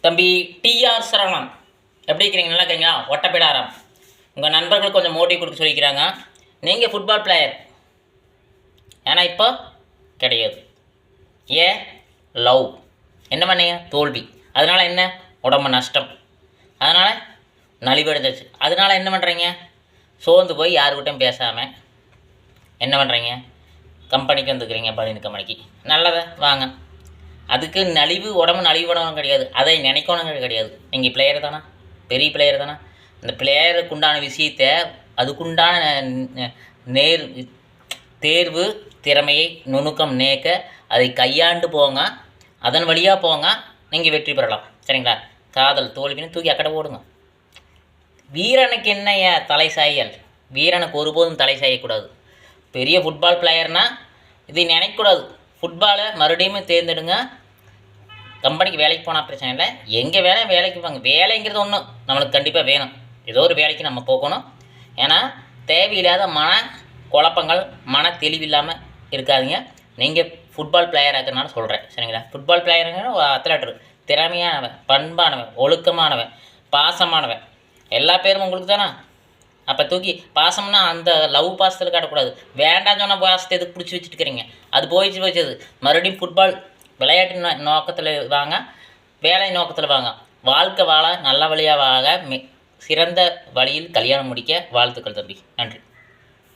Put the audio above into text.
தம்பி டிஆர் சரவணன் எப்படி இருக்கிறீங்க? நல்லா இருக்கிறீங்களா? ஒட்டப்பிடாரம் உங்கள் நண்பர்களுக்கு கொஞ்சம் மோட்டிவ் கொடுக்க சொல்லிக்கிறாங்க. நீங்கள் ஃபுட்பால் பிளேயர், ஏன்னா இப்போ கிடையாது. ஏன்? லவ். என்ன பண்ணீங்க? தோல்வி. அதனால் என்ன? உடம்பு நஷ்டம். அதனால் நலிவடைஞ்சிச்சு. அதனால் என்ன பண்ணுறீங்க? சோர்ந்து போய் யாருக்கிட்டையும் பேசாமல் என்ன பண்ணுறீங்க? கம்பெனிக்கு வந்துக்கிறீங்க. பதினு கம்பெனிக்கு நல்லதை வாங்க. அதுக்கு நலிவு, உடம்பு நலிவுடணும் கிடையாது. அதை நினைக்கணும் கிடையாது. நீங்கள் பிளேயர் தானே, பெரிய பிளேயர் தானே. அந்த பிளேயருக்கு உண்டான விஷயத்தை, அதுக்குண்டான தேர்வு திறமையை நுணுக்கம் நேக்க அதை கையாண்டு போங்க. அதன் வழியாக போங்க, நீங்கள் வெற்றி பெறலாம். சரிங்களா? காதல் தோல்வின்னு தூக்கி அக்கடை போடுங்க. வீரனுக்கு என்னைய தலை சாயல்? வீரனுக்கு ஒருபோதும் தலை சாயக்கூடாது. பெரிய ஃபுட்பால் பிளேயர்னால் இதை நினைக்கக்கூடாது. ஃபுட்பாலை மறுபடியும் தேர்ந்தெடுங்க. கம்பெனிக்கு வேலைக்கு போனால் பிரச்சனை இல்லை. எங்கே வேலைக்கு போங்க. வேலைங்கிறது ஒன்று நம்மளுக்கு கண்டிப்பாக வேணும். ஏதோ ஒரு வேலைக்கு நம்ம போகணும். ஏன்னா தேவையில்லாத மன குழப்பங்கள், மன தெளிவில்லாமல் இருக்காதிங்க. நீங்கள் ஃபுட்பால் பிளேயர் ஆகிறதுனால சொல்கிறேன். சரிங்களா? ஃபுட்பால் பிளேயருங்கிற ஒரு அத்லெட்டர், திறமையானவன், பண்பானவன், ஒழுக்கமானவன், பாசமானவன், எல்லா பேரும் உங்களுக்கு தானே. அப்போ தூக்கி பாசம்னா அந்த லவ் பாசத்தில் காட்டக்கூடாது. வேண்டாம் சொன்ன பாசத்தை எதுக்கு பிடிச்சி வச்சுட்டுக்கிறீங்க? அது போயிடுச்சு. மறுபடியும் ஃபுட்பால் விளையாட்டு நோக்கத்தில் வாங்க, வேலை நோக்கத்தில் வாங்க. வாழ்க்கை வாழ, நல்ல வழியாக வாழ, சிறந்த வழியில் கல்யாணம் முடிக்க வாழ்த்துக்கள் தம்பி. நன்றி.